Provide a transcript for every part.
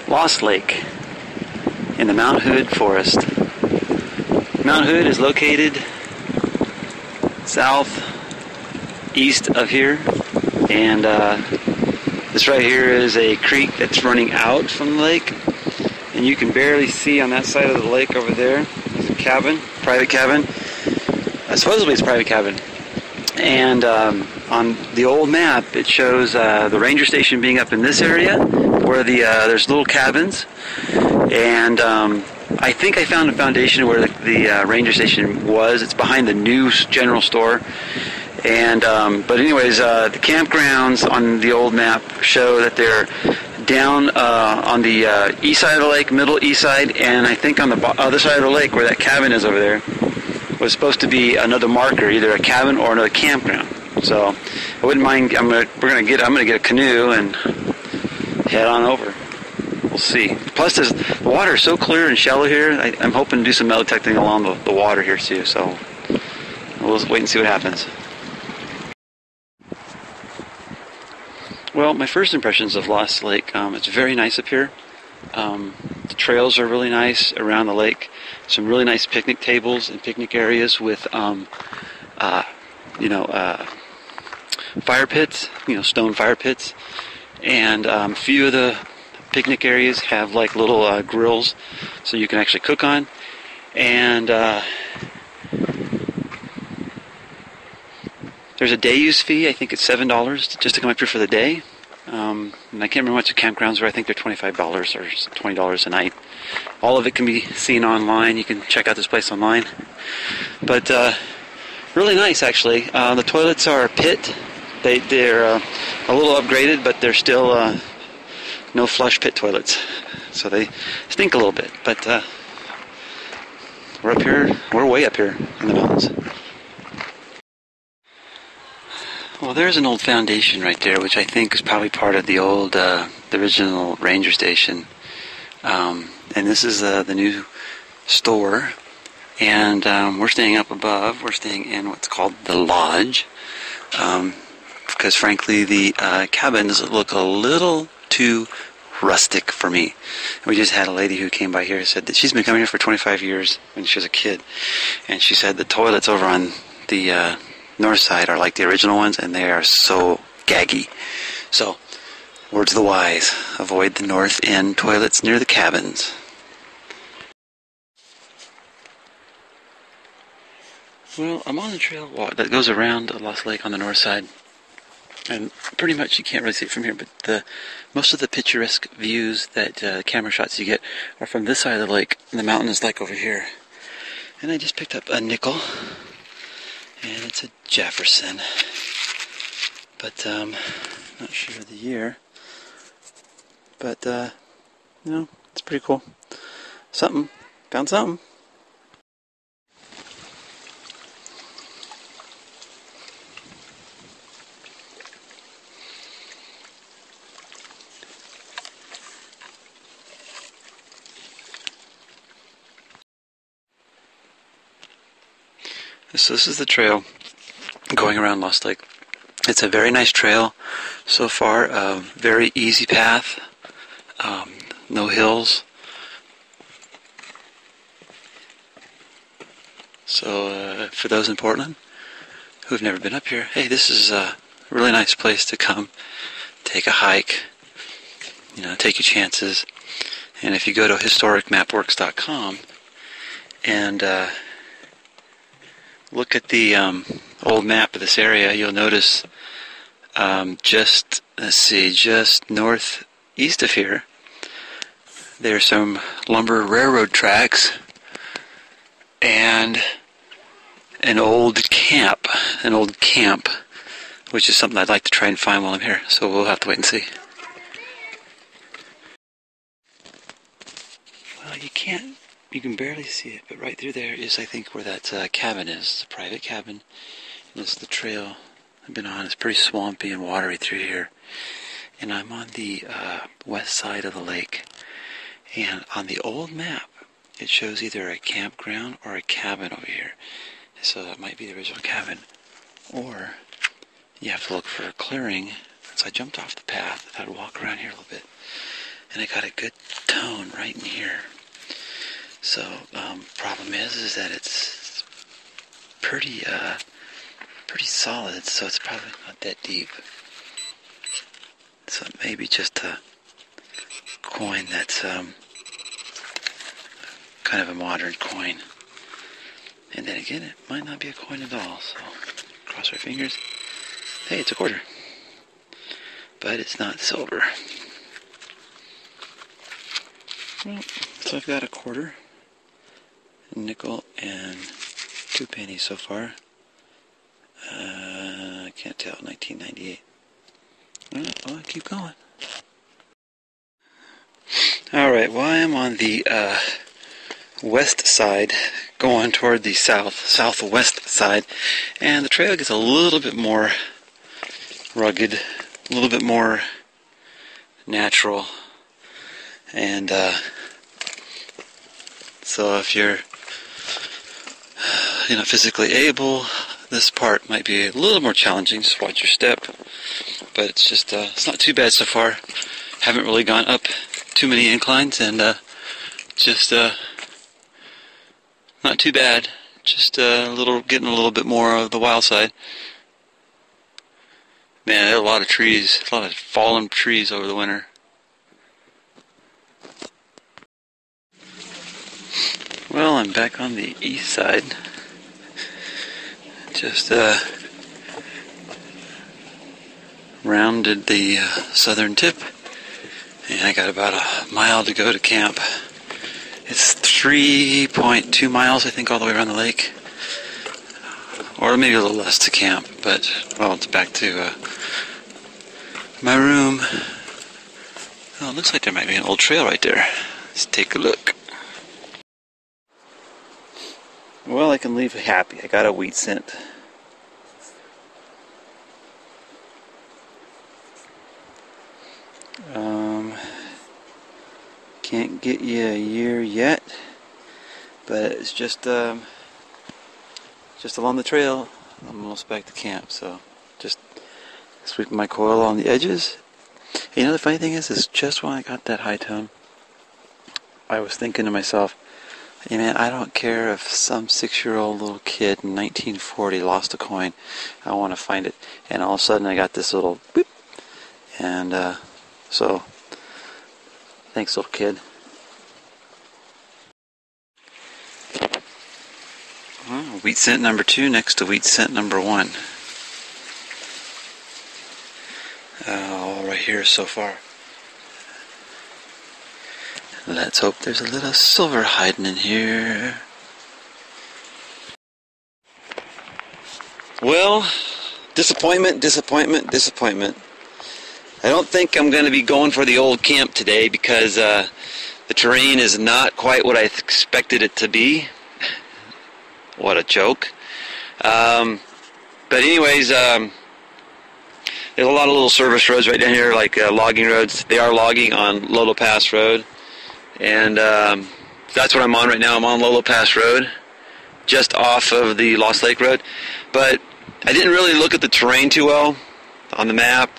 Lost Lake in the Mount Hood Forest. Mount Hood is located southeast of here, and this right here is a creek that's running out from the lake, and you can barely see on that side of the lake over there. There's a cabin, private cabin. Supposedly it's a private cabin. And on the old map, it shows the ranger station being up in this area, where there's little cabins. And I think I found a foundation where the ranger station was. It's behind the new general store. And but anyways, the campgrounds on the old map show that they're down on the east side of the lake, middle east side, and I think on the other side of the lake where that cabin is over there was supposed to be another marker, either a cabin or another campground. So I wouldn't mind. I'm gonna get a canoe and head on over. We'll see. Plus, the water is so clear and shallow here. I'm hoping to do some metal detecting along the water here too. So we'll wait and see what happens. Well, my first impressions of Lost Lake, it's very nice up here. The trails are really nice around the lake. Some really nice picnic tables and picnic areas with, fire pits, stone fire pits. And a few of the picnic areas have like little grills so you can actually cook on. And there's a day use fee. I think it's $7 just to come up here for the day. And I can't remember what the campgrounds are. I think they're $25 or $20 a night. All of it can be seen online. You can check out this place online. But really nice, actually. The toilets are a pit. They're a little upgraded, but they're still no flush pit toilets. So they stink a little bit. But we're up here. We're way up here in the mountains. Well, there's an old foundation right there, which I think is probably part of the old, the original ranger station. And this is the new store. And we're staying up above. We're staying in what's called the lodge. Because frankly, the cabins look a little too rustic for me. We just had a lady who came by here and said that she's been coming here for 25 years when she was a kid. And she said the toilets over on the north side are like the original ones, and they are so gaggy. So, words of the wise, avoid the north end toilets near the cabins. Well, I'm on the trail that goes around Lost Lake on the north side, and pretty much you can't really see it from here, but most of the picturesque views that camera shots you get are from this side of the lake, and the mountain is like over here. And I just picked up a nickel. And it's a Jefferson, but not sure of the year. But it's pretty cool. Found something. So this is the trail going around Lost Lake. It's a very nice trail so far. Very easy path. No hills. So for those in Portland who've never been up here, hey, this is a really nice place to come. Take a hike. Take your chances. And if you go to historicmapworks.com and look at the old map of this area, you'll notice just northeast of here, there's some lumber railroad tracks and an old camp, which is something I'd like to try and find while I'm here. So we'll have to wait and see. Well, you can barely see it, but right through there is, I think, where that cabin is. It's a private cabin. And this is the trail I've been on. It's pretty swampy and watery through here. And I'm on the west side of the lake. And on the old map, it shows either a campground or a cabin over here. So that might be the original cabin. Or you have to look for a clearing. So I jumped off the path. I had to walk around here a little bit. and I got a good tone right in here. So problem is that it's pretty solid, so it's probably not that deep. So maybe just a coin that's kind of a modern coin. And then again, it might not be a coin at all, so cross our fingers. Hey, it's a quarter. But it's not silver. Well, so I've got a quarter, a nickel, and 2 pennies so far. I can't tell, 1998. Well, I keep going. Alright, well, I am on the west side, going toward the southwest side, and the trail gets a little bit more rugged, a little bit more natural, and so if you're not physically able, this part might be a little more challenging. Just watch your step, but it's just it's not too bad so far. Haven't really gone up too many inclines, and just not too bad. Just getting a little bit more of the wild side. Man, there are a lot of trees, a lot of fallen trees over the winter. Well, I'm back on the east side. Just rounded the southern tip, and I got about a mile to go to camp. It's 3.2 miles, I think, all the way around the lake. Or maybe a little less to camp, but, well, it's back to my room. Oh, it looks like there might be an old trail right there. Let's take a look. Well, I can leave happy. I got a wheat scent. Can't get you a year yet, but it's just along the trail. I'm almost back to camp, so just sweeping my coil on the edges. And the funny thing is just when I got that high tone, I was thinking to myself, hey man, I don't care if some 6-year-old little kid in 1940 lost a coin. I want to find it. And all of a sudden I got this little boop. And so, thanks little kid. Well, wheat cent number 2 next to wheat cent number 1. All right here so far. Let's hope there's a little silver hiding in here. Well, disappointment. I don't think I'm going to be going for the old camp today because the terrain is not quite what I expected it to be. What a joke. But anyways, there's a lot of little service roads right down here, like logging roads. They are logging on Lolo Pass Road. And that's what I'm on right now. I'm on Lolo Pass Road, just off of the Lost Lake Road. But I didn't really look at the terrain too well on the map.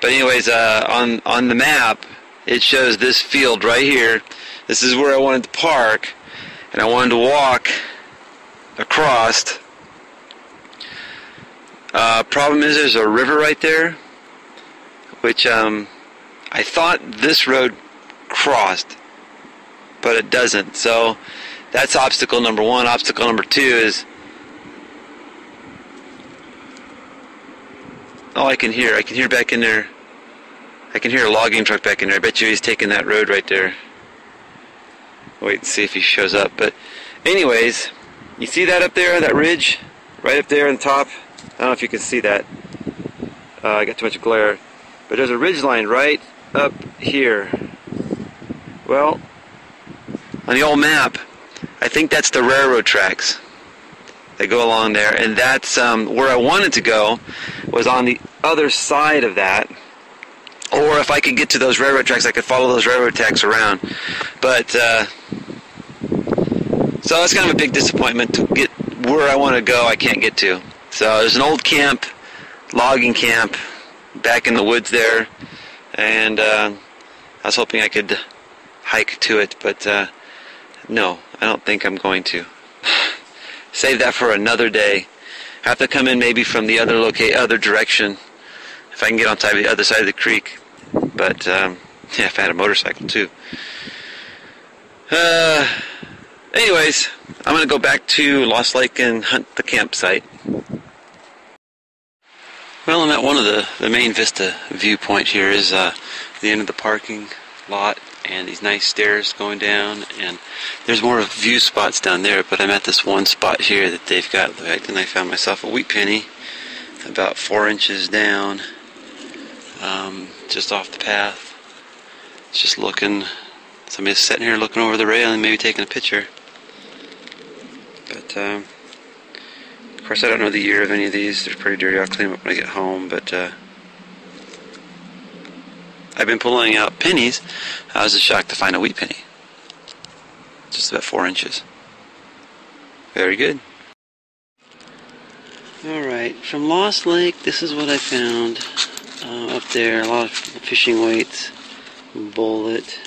But anyways, on the map, it shows this field right here. This is where I wanted to park, and I wanted to walk across. Problem is there's a river right there, which I thought this road crossed, but it doesn't. So that's obstacle number 1. Obstacle number 2 is, oh, I can hear back in there. I can hear a logging truck back in there. I bet you he's taking that road right there. Wait and see if he shows up. But anyways, you see that up there, that ridge right up there on the top? I don't know if you can see that. I got too much glare. But there's a ridge line right up here. Well, on the old map, I think that's the railroad tracks that go along there, and that's where I wanted to go, was on the other side of that. Or if I could get to those railroad tracks, I could follow those railroad tracks around. But so that's kind of a big disappointment. To get where I want to go, I can't get to. So there's an old camp, logging camp, back in the woods there, and I'm was hoping I could hike to it, but no, I don't think I'm going to. Save that for another day. I have to come in maybe from the other direction if I can get on the other side of the creek. But yeah, if I had a motorcycle too. Anyways, I'm going to go back to Lost Lake and hunt the campsite. Well, I'm at one of the main vista viewpoint here is the end of the parking lot and these nice stairs going down, and there's more view spots down there, but I'm at this one spot here that they've got, and I found myself a wheat penny about 4 inches down, just off the path. It's just looking, somebody's sitting here looking over the rail and maybe taking a picture. But of course I don't know the year of any of these. They're pretty dirty. I'll clean them up when I get home, but I've been pulling out pennies. I was just shocked to find a wheat penny. Just about 4 inches. Very good. Alright, from Lost Lake, this is what I found up there. A lot of fishing weights, bullet,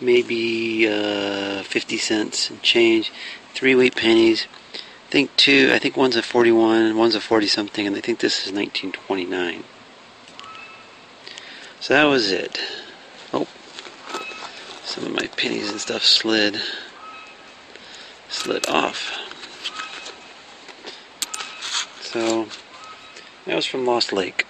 maybe 50 cents and change, 3 wheat pennies. I think one's a 41, one's a 40 something, and I think this is 1929. So that was it. Oh, some of my pennies and stuff slid off. So that was from Lost Lake.